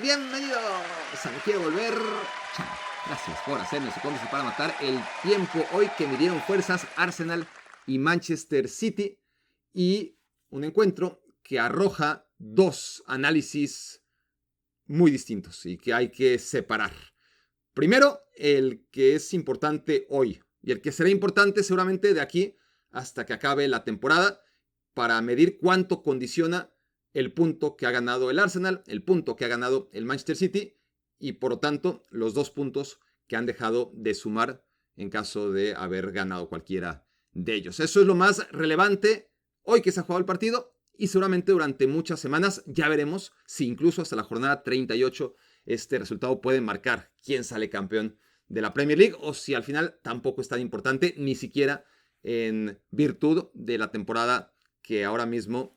bienvenidos a No Quiero Volver. Chao. Gracias por hacerme su cómplice para matar el tiempo. Hoy que midieron fuerzas Arsenal y Manchester City. Y un encuentro que arroja dos análisis muy distintos y que hay que separar. Primero, el que es importante hoy y el que será importante seguramente de aquí hasta que acabe la temporada para medir cuánto condiciona el punto que ha ganado el Arsenal, el punto que ha ganado el Manchester City y por lo tanto los 2 puntos que han dejado de sumar en caso de haber ganado cualquiera de ellos. Eso es lo más relevante hoy que se ha jugado el partido y seguramente durante muchas semanas ya veremos si incluso hasta la jornada 38 este resultado puede marcar quién sale campeón de la Premier League o si al final tampoco es tan importante, ni siquiera en virtud de la temporada que ahora mismo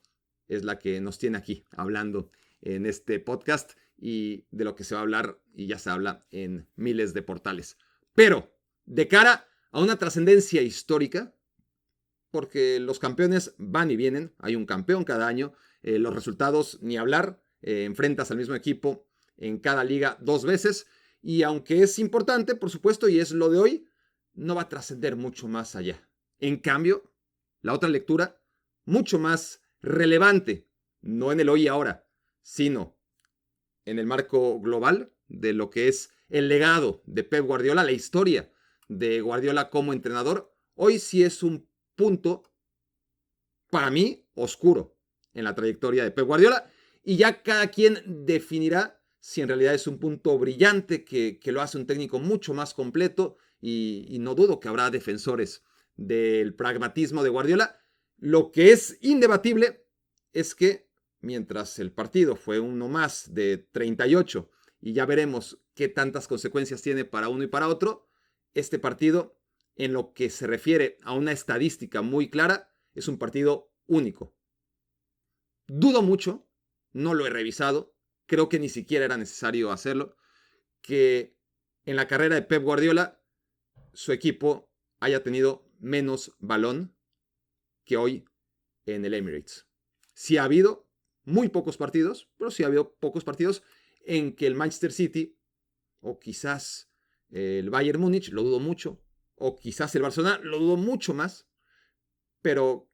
es la que nos tiene aquí hablando en este podcast y de lo que se va a hablar y ya se habla en miles de portales. Pero de cara a una trascendencia histórica, porque los campeones van y vienen, hay un campeón cada año, los resultados ni hablar, enfrentas al mismo equipo en cada liga 2 veces y aunque es importante, por supuesto, y es lo de hoy, no va a trascender mucho más allá. En cambio, la otra lectura, mucho más relevante, no en el hoy y ahora, sino en el marco global de lo que es el legado de Pep Guardiola, la historia de Guardiola como entrenador, hoy sí es un punto, para mí, oscuro en la trayectoria de Pep Guardiola y ya cada quien definirá si en realidad es un punto brillante que lo hace un técnico mucho más completo y no dudo que habrá defensores del pragmatismo de Guardiola. Lo que es indebatible es que mientras el partido fue uno más de 38 y ya veremos qué tantas consecuencias tiene para uno y para otro, este partido, en lo que se refiere a una estadística muy clara, es un partido único. Dudo mucho, no lo he revisado, creo que ni siquiera era necesario hacerlo, que en la carrera de Pep Guardiola su equipo haya tenido menos balón que hoy en el Emirates. Sí ha habido muy pocos partidos, pero sí ha habido pocos partidos en que el Manchester City o quizás el Bayern Múnich, lo dudo mucho, o quizás el Barcelona, lo dudo mucho más, pero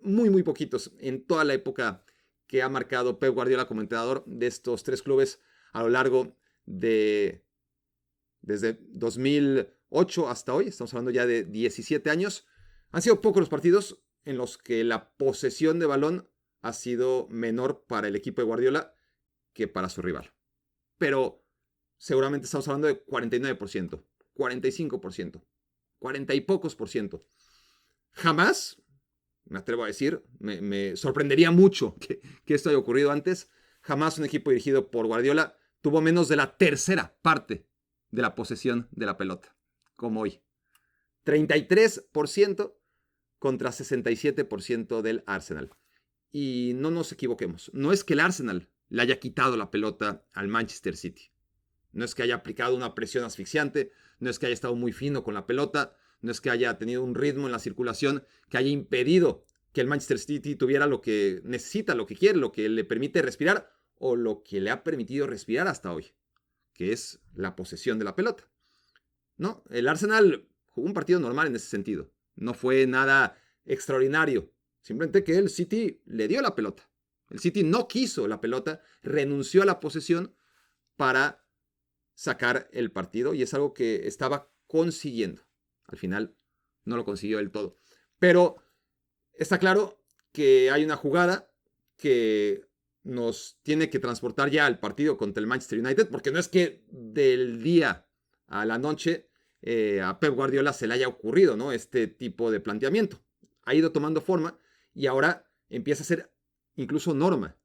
muy poquitos en toda la época que ha marcado Pep Guardiola como entrenador de estos 3 clubes a lo largo de desde 2008 hasta hoy, estamos hablando ya de 17 años, han sido pocos los partidos en los que la posesión de balón ha sido menor para el equipo de Guardiola que para su rival. Pero seguramente estamos hablando de 49%, 45%, 40 y pocos por ciento. Jamás, me atrevo a decir, me sorprendería mucho que esto haya ocurrido antes, jamás un equipo dirigido por Guardiola tuvo menos de la tercera parte de la posesión de la pelota, como hoy. 33% contra 67% del Arsenal. Y no nos equivoquemos, no es que el Arsenal le haya quitado la pelota al Manchester City. No es que haya aplicado una presión asfixiante, no es que haya estado muy fino con la pelota, no es que haya tenido un ritmo en la circulación que haya impedido que el Manchester City tuviera lo que necesita, lo que quiere, lo que le permite respirar o lo que le ha permitido respirar hasta hoy, que es la posesión de la pelota. No, el Arsenal jugó un partido normal en ese sentido. No fue nada extraordinario. Simplemente que el City le dio la pelota. El City no quiso la pelota, renunció a la posesión para sacar el partido y es algo que estaba consiguiendo. Al final no lo consiguió del todo. Pero está claro que hay una jugada que nos tiene que transportar ya al partido contra el Manchester United, porque no es que del día a la noche a Pep Guardiola se le haya ocurrido, ¿no?, este tipo de planteamiento. Ha ido tomando forma y ahora empieza a ser incluso norma.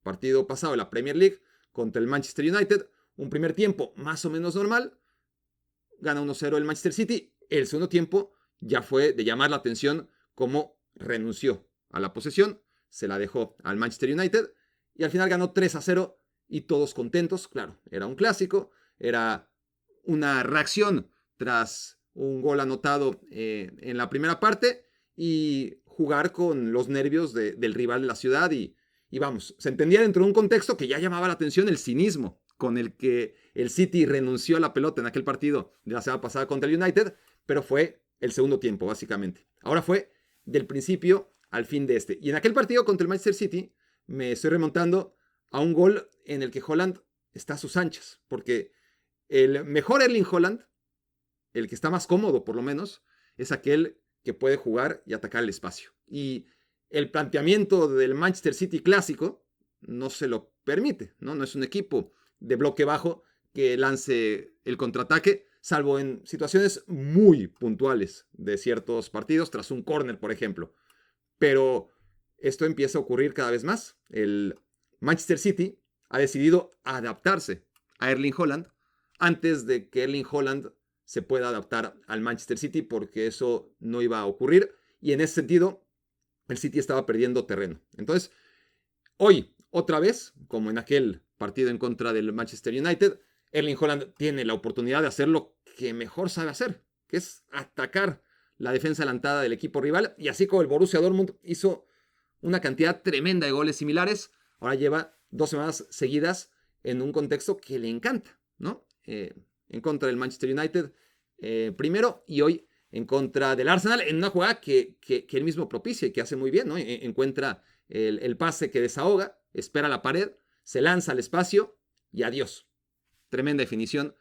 Partido pasado de la Premier League contra el Manchester United, un primer tiempo más o menos normal, gana 1-0 el Manchester City. El segundo tiempo ya fue de llamar la atención cómo renunció a la posesión, se la dejó al Manchester United y al final ganó 3-0 y todos contentos. Claro, era un clásico, era una reacción tras un gol anotado en la primera parte y jugar con los nervios del rival de la ciudad y Y vamos, se entendía dentro de un contexto que ya llamaba la atención el cinismo con el que el City renunció a la pelota en aquel partido de la semana pasada contra el United, pero fue el segundo tiempo, básicamente. Ahora fue del principio al fin de este. Y en aquel partido contra el Manchester City me estoy remontando a un gol en el que Haaland está a sus anchas, porque el mejor Erling Haaland, el que está más cómodo por lo menos, es aquel que puede jugar y atacar el espacio. Y el planteamiento del Manchester City clásico no se lo permite, ¿no? No es un equipo de bloque bajo que lance el contraataque, salvo en situaciones muy puntuales de ciertos partidos, tras un córner, por ejemplo. Pero esto empieza a ocurrir cada vez más. El Manchester City ha decidido adaptarse a Erling Haaland antes de que Erling Haaland se pueda adaptar al Manchester City, porque eso no iba a ocurrir. Y en ese sentido, el City estaba perdiendo terreno. Entonces, hoy, otra vez, como en aquel partido en contra del Manchester United, Erling Haaland tiene la oportunidad de hacer lo que mejor sabe hacer, que es atacar la defensa adelantada del equipo rival. Y así como el Borussia Dortmund hizo una cantidad tremenda de goles similares, ahora lleva 2 semanas seguidas en un contexto que le encanta, ¿no? En contra del Manchester United primero, y hoy en contra del Arsenal, en una jugada que él mismo propicia y que hace muy bien, ¿no? Encuentra el pase que desahoga, espera la pared, se lanza al espacio y adiós. Tremenda definición.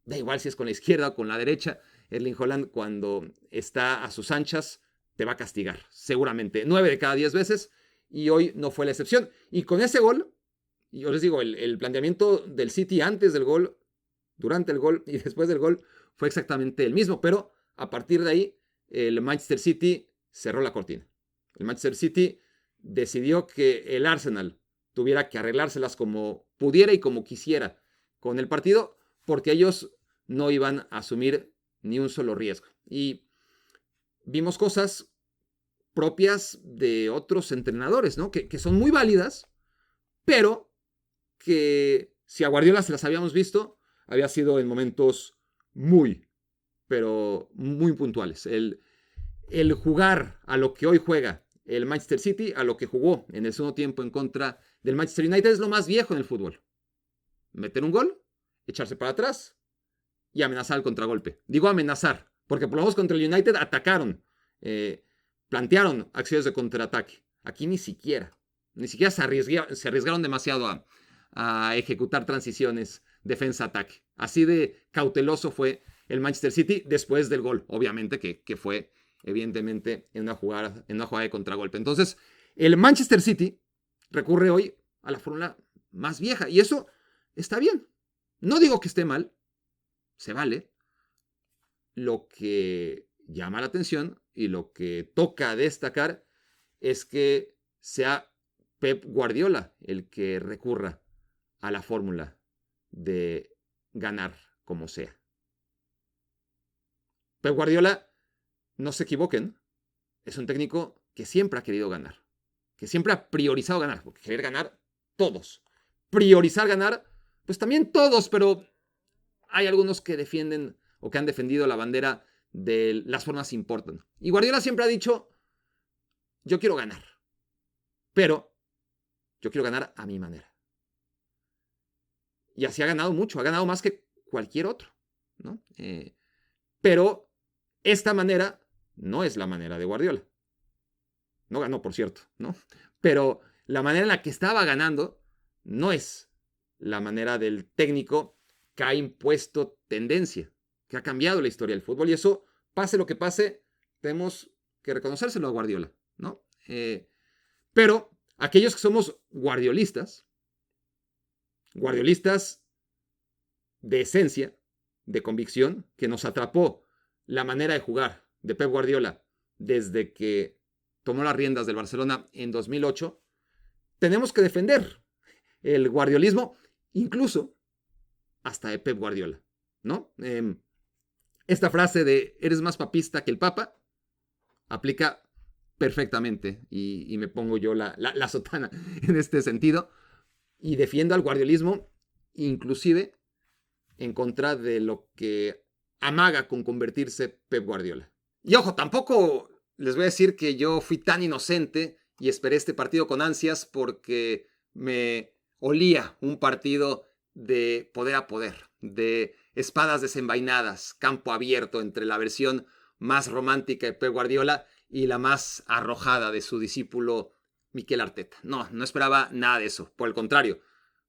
Da igual si es con la izquierda o con la derecha. Erling Haaland, cuando está a sus anchas, te va a castigar, seguramente 9 de cada 10 veces, y hoy no fue la excepción. Y con ese gol, yo les digo, el planteamiento del City antes del gol, durante el gol y después del gol fue exactamente el mismo, pero a partir de ahí el Manchester City cerró la cortina. El Manchester City decidió que el Arsenal tuviera que arreglárselas como pudiera y como quisiera con el partido, porque ellos no iban a asumir ni un solo riesgo. Y vimos cosas propias de otros entrenadores, ¿no? Que son muy válidas, pero que si a Guardiola se las habíamos visto, había sido en momentos muy, pero muy puntuales. El jugar a lo que hoy juega el Manchester City, a lo que jugó en el segundo tiempo en contra del Manchester United, es lo más viejo en el fútbol. Meter un gol, echarse para atrás y amenazar el contragolpe. Digo amenazar, porque por lo menos contra el United atacaron, plantearon acciones de contraataque. Aquí ni siquiera se arriesgaron demasiado a ejecutar transiciones defensa-ataque. Así de cauteloso fue el Manchester City después del gol, obviamente, que fue evidentemente en una jugada de contragolpe. Entonces, el Manchester City recurre hoy a la fórmula más vieja, y eso está bien. No digo que esté mal, se vale. Lo que llama la atención y lo que toca destacar es que sea Pep Guardiola el que recurra a la fórmula de ganar como sea. Pep Guardiola, no se equivoquen, es un técnico que siempre ha querido ganar, que siempre ha priorizado ganar, porque querer ganar todos, priorizar ganar, pues también todos, pero hay algunos que defienden o que han defendido la bandera de las formas importan. Y Guardiola siempre ha dicho, yo quiero ganar, pero yo quiero ganar a mi manera. Y así ha ganado mucho, ha ganado más que cualquier otro, ¿no? Pero esta manera no es la manera de Guardiola. No ganó, por cierto, ¿no? Pero la manera en la que estaba ganando no es la manera del técnico que ha impuesto tendencia, que ha cambiado la historia del fútbol. Y eso, pase lo que pase, tenemos que reconocérselo a Guardiola, ¿no? Pero aquellos que somos guardiolistas de esencia, de convicción, que nos atrapó la manera de jugar de Pep Guardiola desde que tomó las riendas del Barcelona en 2008, tenemos que defender el guardiolismo, incluso hasta de Pep Guardiola, ¿no? Esta frase de eres más papista que el Papa aplica perfectamente y me pongo yo la sotana en este sentido y defiendo al guardiolismo inclusive en contra de lo que amaga con convertirse Pep Guardiola. Y ojo, tampoco les voy a decir que yo fui tan inocente y esperé este partido con ansias porque me olía un partido de poder a poder, de espadas desenvainadas, campo abierto entre la versión más romántica de Pep Guardiola y la más arrojada de su discípulo Mikel Arteta. No esperaba nada de eso. Por el contrario,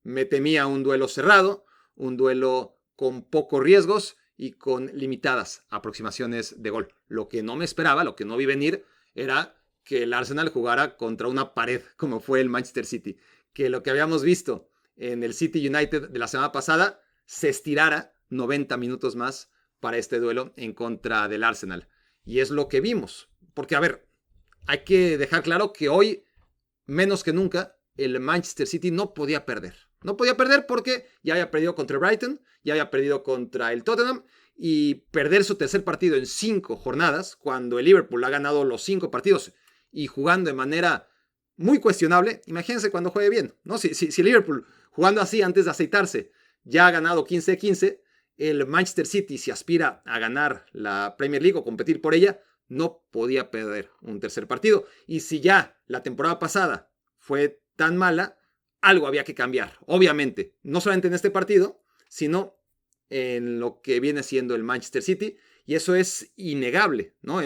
me temía un duelo cerrado, un duelo con pocos riesgos y con limitadas aproximaciones de gol. Lo que no me esperaba, lo que no vi venir, era que el Arsenal jugara contra una pared, como fue el Manchester City. Que lo que habíamos visto en el City United de la semana pasada se estirara 90 minutos más para este duelo en contra del Arsenal. Y es lo que vimos. Porque, a ver, hay que dejar claro que hoy, menos que nunca, el Manchester City no podía perder. No podía perder porque ya había perdido contra el Brighton, ya había perdido contra el Tottenham, y perder su tercer partido en 5 jornadas, cuando el Liverpool ha ganado los 5 partidos y jugando de manera muy cuestionable. Imagínense cuando juegue bien, ¿no? Si Liverpool, jugando así antes de aceitarse, ya ha ganado 15-15, el Manchester City, si aspira a ganar la Premier League o competir por ella, no podía perder un tercer partido. Y si ya la temporada pasada fue tan mala, algo había que cambiar. Obviamente, no solamente en este partido, sino en lo que viene siendo el Manchester City. Y eso es innegable, ¿no?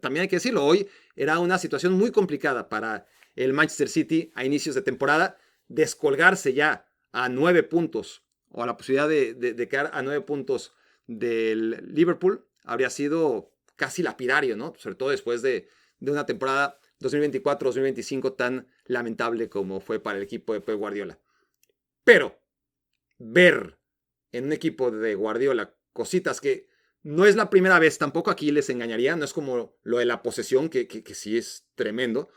También hay que decirlo, hoy era una situación muy complicada para el Manchester City a inicios de temporada. Descolgarse ya a 9 puntos o a la posibilidad de quedar a 9 puntos del Liverpool habría sido casi lapidario, ¿no? Sobre todo después de una temporada 2024-2025 tan lamentable como fue para el equipo de Pep Guardiola. Pero ver en un equipo de Guardiola cositas que no es la primera vez, tampoco aquí les engañaría, no es como lo de la posesión, que sí es tremendo.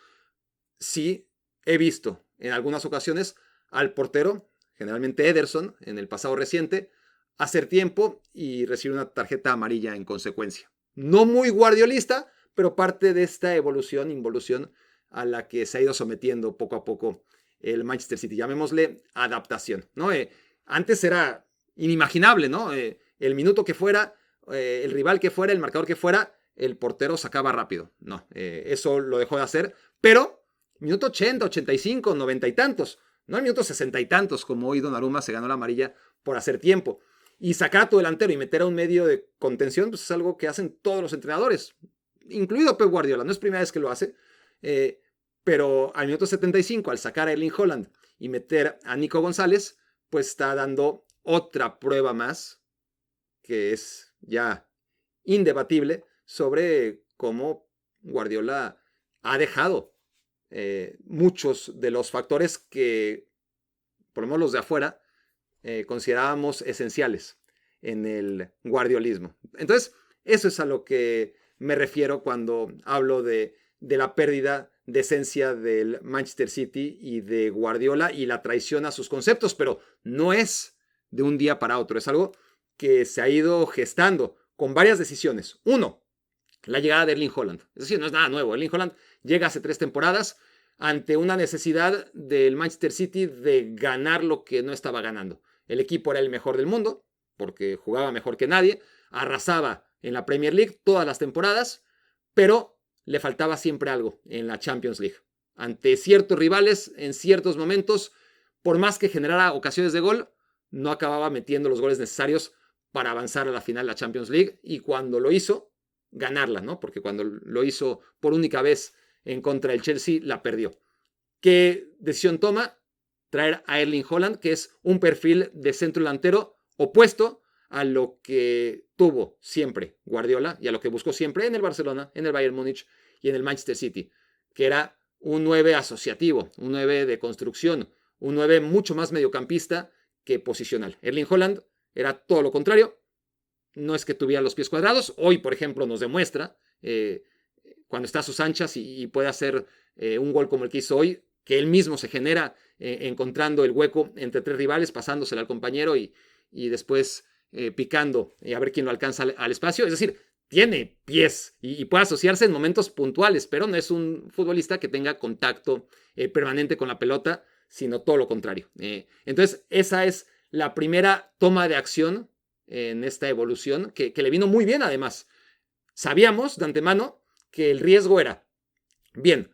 Sí he visto en algunas ocasiones al portero, generalmente Ederson, en el pasado reciente, hacer tiempo y recibir una tarjeta amarilla en consecuencia. No muy guardiolista, pero parte de esta involución a la que se ha ido sometiendo poco a poco el Manchester City. Llamémosle adaptación, ¿no? Antes era inimaginable, ¿no? El minuto que fuera, el rival que fuera, el marcador que fuera, el portero sacaba rápido. No, eso lo dejó de hacer, pero minuto 80, 85, 90 y tantos, no el minuto 60 y tantos, como hoy Donnarumma se ganó la amarilla por hacer tiempo. Y sacar a tu delantero y meter a un medio de contención, pues es algo que hacen todos los entrenadores, incluido Pep Guardiola. No es primera vez que lo hace, pero al minuto 75, al sacar a Erling Haaland y meter a Nico González, pues está dando otra prueba más, que es ya indebatible, sobre cómo Guardiola ha dejado muchos de los factores que, por lo menos los de afuera, considerábamos esenciales en el guardiolismo. Entonces, eso es a lo que me refiero cuando hablo de la pérdida de esencia del Manchester City y de Guardiola y la traición a sus conceptos, pero no es de un día para otro, es algo que se ha ido gestando con varias decisiones. Uno, la llegada de Erling Haaland. Es decir, no es nada nuevo. Erling Haaland llega hace 3 temporadas ante una necesidad del Manchester City de ganar lo que no estaba ganando. El equipo era el mejor del mundo, porque jugaba mejor que nadie, arrasaba en la Premier League todas las temporadas, pero le faltaba siempre algo en la Champions League. Ante ciertos rivales, en ciertos momentos, por más que generara ocasiones de gol, no acababa metiendo los goles necesarios para avanzar a la final de la Champions League, y cuando lo hizo, ganarla, ¿no? Porque cuando lo hizo por única vez en contra del Chelsea, la perdió. ¿Qué decisión toma? Traer a Erling Haaland, que es un perfil de centro delantero opuesto a lo que tuvo siempre Guardiola y a lo que buscó siempre en el Barcelona, en el Bayern Múnich y en el Manchester City, que era un 9 asociativo, un 9 de construcción, un 9 mucho más mediocampista que posicional. Erling Haaland era todo lo contrario. No es que tuviera los pies cuadrados. Hoy, por ejemplo, nos demuestra cuando está a sus anchas y puede hacer un gol como el que hizo hoy, que él mismo se genera encontrando el hueco entre 3 rivales, pasándosela al compañero y después picando a ver quién lo alcanza al espacio. Es decir, tiene pies y puede asociarse en momentos puntuales, pero no es un futbolista que tenga contacto permanente con la pelota, sino todo lo contrario. Entonces, esa es la primera toma de acción en esta evolución que le vino muy bien además. Sabíamos de antemano que el riesgo era, bien,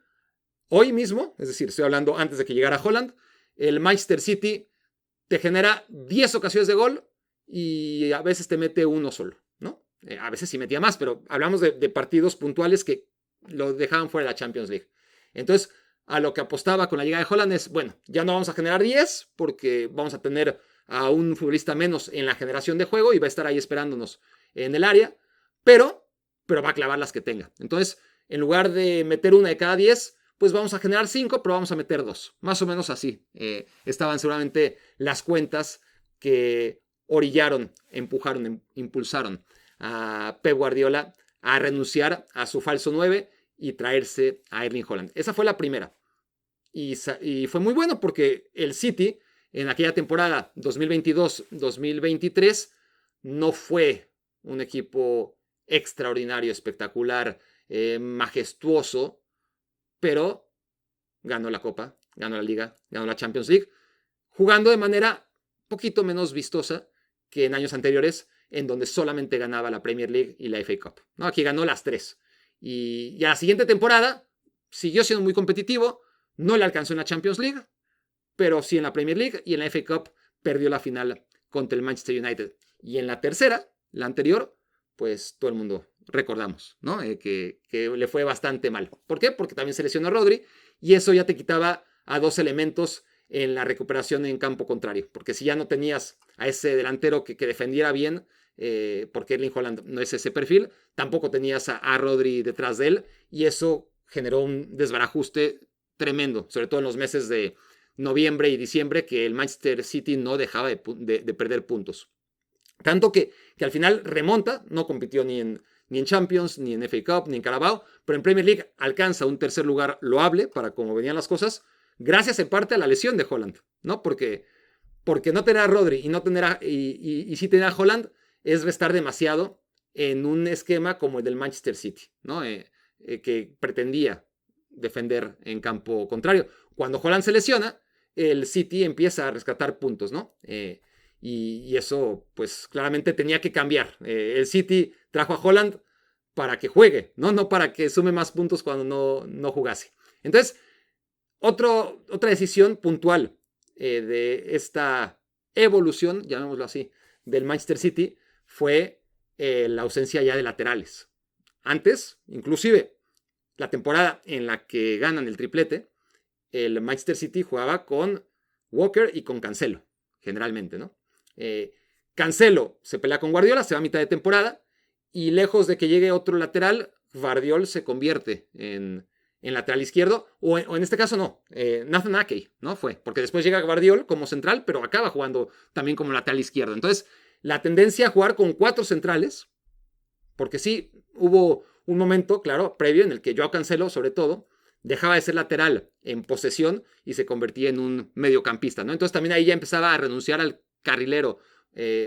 hoy mismo, es decir, estoy hablando antes de que llegara Haaland, el Manchester City te genera 10 ocasiones de gol y a veces te mete uno solo, ¿no? A veces sí metía más, pero hablamos de partidos puntuales que lo dejaban fuera de la Champions League. Entonces, a lo que apostaba con la llegada de Haaland es, bueno, ya no vamos a generar 10 porque vamos a tener a un futbolista menos en la generación de juego y va a estar ahí esperándonos en el área, pero va a clavar las que tenga. Entonces, en lugar de meter una de cada 10, pues vamos a generar 5, pero vamos a meter 2. Más o menos así. Estaban seguramente las cuentas que orillaron, empujaron, impulsaron a Pep Guardiola a renunciar a su falso 9 y traerse a Erling Haaland. Esa fue la primera. Y fue muy bueno porque el City en aquella temporada 2022-2023 no fue un equipo extraordinario, espectacular, majestuoso, pero ganó la Copa, ganó la Liga, ganó la Champions League, jugando de manera poquito menos vistosa que en años anteriores, en donde solamente ganaba la Premier League y la FA Cup. ¿No? Aquí ganó las tres. Y a la siguiente temporada siguió siendo muy competitivo, no le alcanzó en la Champions League, pero sí en la Premier League y en la FA Cup perdió la final contra el Manchester United. Y en la tercera, la anterior, pues todo el mundo recordamos, ¿no? Que le fue bastante mal. ¿Por qué? Porque también se lesionó Rodri y eso ya te quitaba a dos elementos en la recuperación en campo contrario. Porque si ya no tenías a ese delantero que defendiera bien, porque Erling Haaland no es ese perfil, tampoco tenías a Rodri detrás de él y eso generó un desbarajuste tremendo, sobre todo en los meses de noviembre y diciembre, que el Manchester City no dejaba de perder puntos. Tanto que al final remonta, no compitió ni en Champions, ni en FA Cup, ni en Carabao, pero en Premier League alcanza un tercer lugar loable para cómo venían las cosas, gracias en parte a la lesión de Haaland, ¿no? Porque no tener a Rodri y no tener y sí tener a Haaland es restar demasiado en un esquema como el del Manchester City, ¿no? Que pretendía defender en campo contrario. Cuando Haaland se lesiona, el City empieza a rescatar puntos, ¿no? Y eso, pues claramente tenía que cambiar. El City trajo a Haaland para que juegue, ¿no? No para que sume más puntos cuando no jugase. Entonces, otra decisión puntual de esta evolución, llamémoslo así, del Manchester City fue la ausencia ya de laterales. Antes, inclusive, la temporada en la que ganan el triplete, el Manchester City jugaba con Walker y con Cancelo, generalmente, ¿no? Cancelo se pelea con Guardiola, se va a mitad de temporada, y lejos de que llegue otro lateral, Guardiola se convierte en lateral izquierdo, o en este caso no, Nathan Ake, ¿no? Fue, porque después llega Guardiola como central, pero acaba jugando también como lateral izquierdo. Entonces, la tendencia a jugar con 4 centrales, porque sí, hubo un momento, claro, previo en el que Joao Cancelo, sobre todo, dejaba de ser lateral en posesión y se convertía en un mediocampista, ¿no? Entonces también ahí ya empezaba a renunciar al carrilero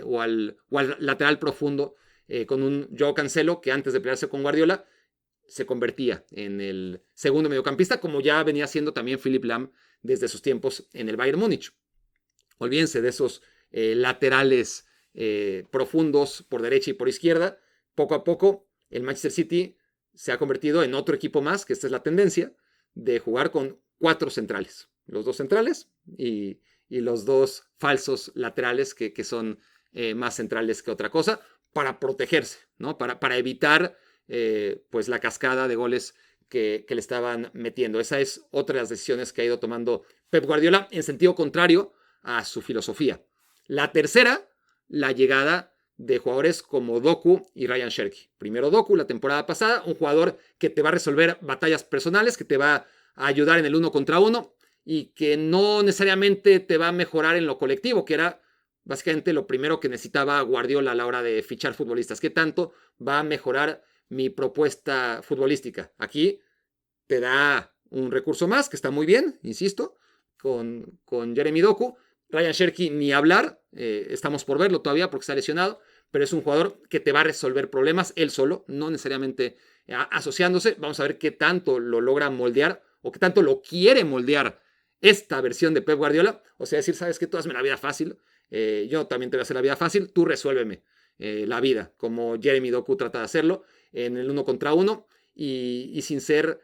o al lateral profundo con un Joao Cancelo que antes de pelearse con Guardiola se convertía en el segundo mediocampista, como ya venía siendo también Philipp Lahm desde sus tiempos en el Bayern Múnich. Olvídense de esos laterales profundos por derecha y por izquierda. Poco a poco el Manchester City se ha convertido en otro equipo más, que esta es la tendencia, de jugar con 4 centrales. Los 2 centrales y los 2 falsos laterales que son más centrales que otra cosa, para protegerse, ¿no? Para evitar pues la cascada de goles que le estaban metiendo. Esa es otra de las decisiones que ha ido tomando Pep Guardiola en sentido contrario a su filosofía. La tercera, la llegada de jugadores como Doku y Ryan Cherki. Primero Doku la temporada pasada, un jugador que te va a resolver batallas personales, que te va a ayudar en el 1 contra 1 y que no necesariamente te va a mejorar en lo colectivo, que era básicamente lo primero que necesitaba Guardiola a la hora de fichar futbolistas. ¿Qué tanto va a mejorar mi propuesta futbolística? Aquí te da un recurso más, que está muy bien, insisto, con Jeremy Doku. Ryan Cherki ni hablar, estamos por verlo todavía porque está lesionado, pero es un jugador que te va a resolver problemas él solo, no necesariamente asociándose. Vamos a ver qué tanto lo logra moldear o qué tanto lo quiere moldear esta versión de Pep Guardiola. O sea, decir, sabes que tú hazme la vida fácil, yo también te voy a hacer la vida fácil, tú resuélveme la vida, como Jeremy Doku trata de hacerlo en el 1 contra 1 y sin ser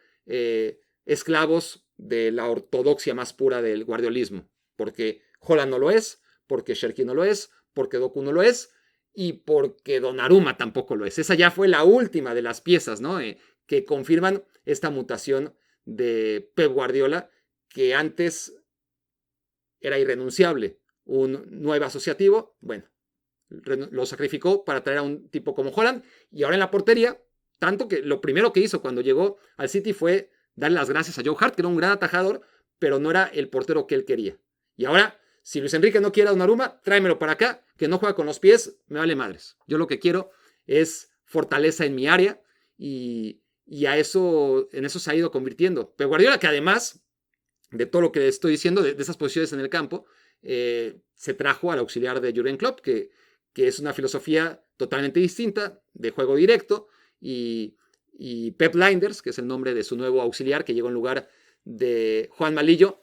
esclavos de la ortodoxia más pura del guardiolismo. porque Haaland no lo es, porque Cherki no lo es, porque Doku no lo es, y porque Donnarumma tampoco lo es. Esa ya fue la última de las piezas, ¿no? Que confirman esta mutación de Pep Guardiola, que antes era irrenunciable. Un 9 asociativo, bueno, lo sacrificó para traer a un tipo como Haaland, y ahora en la portería, tanto que lo primero que hizo cuando llegó al City fue darle las gracias a Joe Hart, que era un gran atajador, pero no era el portero que él quería. Y ahora, si Luis Enrique no quiere a Donnarumma, tráemelo para acá, que no juega con los pies, me vale madres. Yo lo que quiero es fortaleza en mi área, y en eso se ha ido convirtiendo. Pero Guardiola, que además de todo lo que estoy diciendo, de esas posiciones en el campo, se trajo al auxiliar de Jürgen Klopp, que es una filosofía totalmente distinta, de juego directo, y Pep Lijnders, que es el nombre de su nuevo auxiliar, que llegó en lugar de Juan Malillo,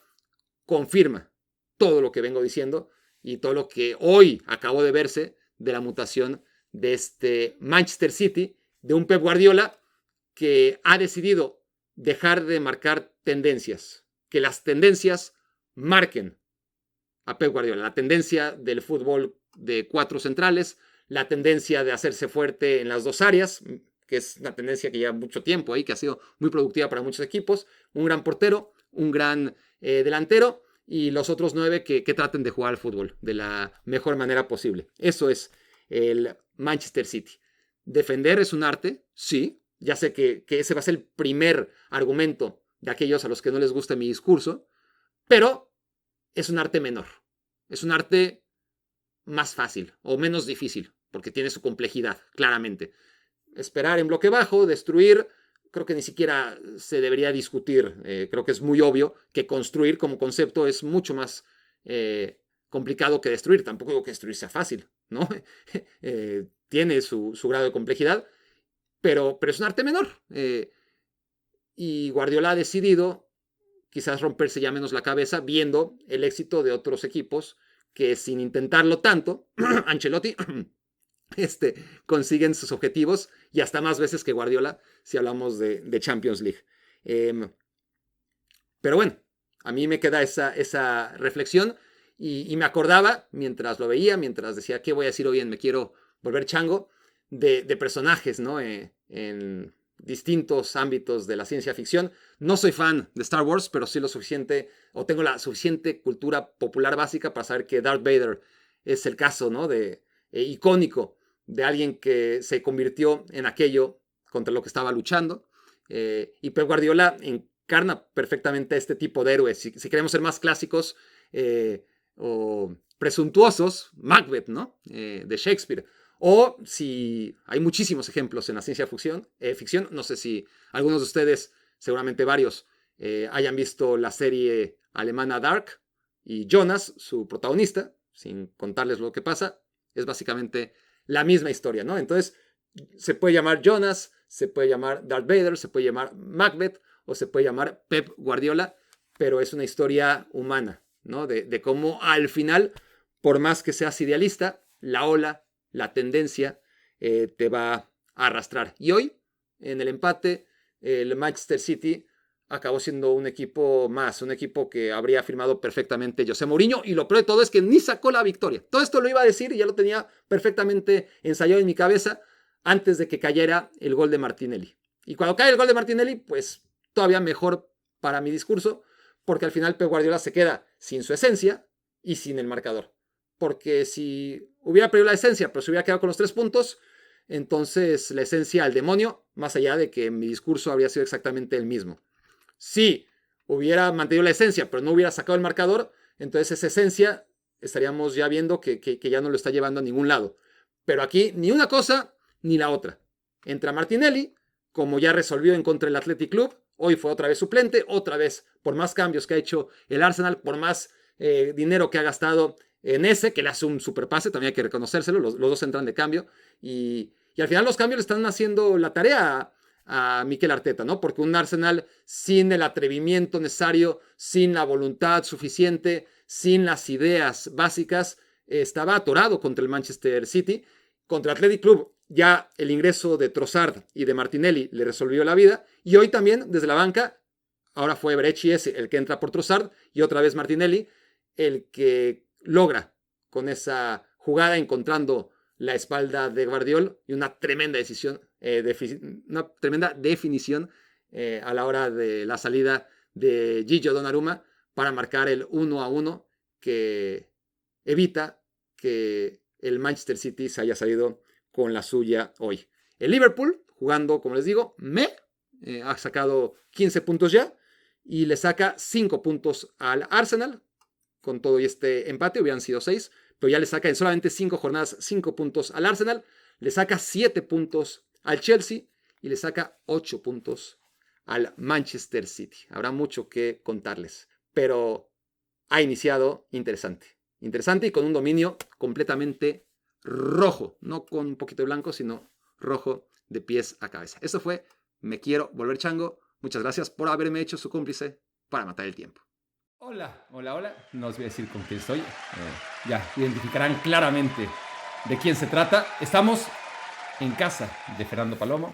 confirma todo lo que vengo diciendo y todo lo que hoy acabó de verse de la mutación de este Manchester City, de un Pep Guardiola que ha decidido dejar de marcar tendencias, que las tendencias marquen a Pep Guardiola, la tendencia del fútbol de 4 centrales, la tendencia de hacerse fuerte en las 2 áreas, que es una tendencia que lleva mucho tiempo ahí, que ha sido muy productiva para muchos equipos, un gran portero, un gran delantero, y los otros 9 que traten de jugar al fútbol de la mejor manera posible. Eso es el Manchester City. Defender es un arte, sí, ya sé que ese va a ser el primer argumento de aquellos a los que no les gusta mi discurso, pero es un arte menor, es un arte más fácil o menos difícil, porque tiene su complejidad, claramente. Esperar en bloque bajo, destruir, creo que ni siquiera se debería discutir. Creo que es muy obvio que construir como concepto es mucho más complicado que destruir. Tampoco digo que destruir sea fácil, ¿no? Tiene su grado de complejidad, pero es un arte menor. Y Guardiola ha decidido quizás romperse ya menos la cabeza viendo el éxito de otros equipos que sin intentarlo tanto, Ancelotti, consiguen sus objetivos y hasta más veces que Guardiola si hablamos de Champions League. Pero bueno, a mí me queda esa reflexión y me acordaba mientras lo veía, mientras decía, ¿qué voy a decir hoy en Me Quiero Volver Chango? De personajes, ¿no? En distintos ámbitos de la ciencia ficción. No soy fan de Star Wars, pero sí lo suficiente, o tengo la suficiente cultura popular básica para saber que Darth Vader es el caso, ¿no? Icónico de alguien que se convirtió en aquello contra lo que estaba luchando. Y Pep Guardiola encarna perfectamente este tipo de héroes. Si queremos ser más clásicos o presuntuosos, Macbeth, ¿no? De Shakespeare. O si hay muchísimos ejemplos en la ciencia ficción, no sé si algunos de ustedes, seguramente varios, hayan visto la serie alemana Dark, y Jonas, su protagonista, sin contarles lo que pasa, es básicamente la misma historia, ¿no? Entonces, se puede llamar Jonas, se puede llamar Darth Vader, se puede llamar Macbeth, o se puede llamar Pep Guardiola, pero es una historia humana, ¿no? De cómo al final, por más que seas idealista, la ola, la tendencia te va a arrastrar. Y hoy, en el empate, el Manchester City acabó siendo un equipo más, un equipo que habría firmado perfectamente José Mourinho, y lo peor de todo es que ni sacó la victoria. Todo esto lo iba a decir y ya lo tenía perfectamente ensayado en mi cabeza antes de que cayera el gol de Martinelli. Y cuando cae el gol de Martinelli, pues todavía mejor para mi discurso, porque al final Pep Guardiola se queda sin su esencia y sin el marcador. Porque si hubiera perdido la esencia, pero se hubiera quedado con los 3 puntos, entonces la esencia al demonio, más allá de que mi discurso habría sido exactamente el mismo. Si hubiera mantenido la esencia, pero no hubiera sacado el marcador, entonces esa esencia estaríamos ya viendo que ya no lo está llevando a ningún lado. Pero aquí ni una cosa ni la otra. Entra Martinelli, como ya resolvió en contra del Athletic Club, hoy fue otra vez suplente, otra vez, por más cambios que ha hecho el Arsenal, por más dinero que ha gastado en ese, que le hace un superpase, también hay que reconocérselo, los dos entran de cambio, y al final los cambios le están haciendo la tarea a Mikel Arteta, ¿no? Porque un Arsenal sin el atrevimiento necesario, sin la voluntad suficiente, sin las ideas básicas, estaba atorado contra el Manchester City. Contra el Athletic Club ya el ingreso de Trossard y de Martinelli le resolvió la vida, y hoy también desde la banca, ahora fue Brecci el que entra por Trossard y otra vez Martinelli, el que logra con esa jugada encontrando la espalda de Gvardiol y una tremenda decisión, una tremenda definición a la hora de la salida de Gigio Donnarumma para marcar el 1-1 que evita que el Manchester City se haya salido con la suya hoy. El Liverpool, jugando, como les digo, ha sacado 15 puntos ya y le saca 5 puntos al Arsenal. Con todo y este empate hubieran sido 6, pero ya le saca en solamente 5 jornadas 5 puntos al Arsenal, le saca 7 puntos al Chelsea y le saca 8 puntos al Manchester City. Habrá mucho que contarles, pero ha iniciado interesante y con un dominio completamente rojo, no con un poquito de blanco, sino rojo de pies a cabeza. Eso fue Me Quiero Volver Chango. Muchas gracias por haberme hecho su cómplice para matar el tiempo. Hola, hola, hola. No os voy a decir con quién estoy. Ya identificarán claramente de quién se trata. Estamos en casa de Fernando Palomo,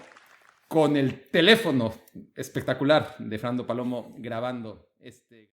con el teléfono espectacular de Fernando Palomo grabando este...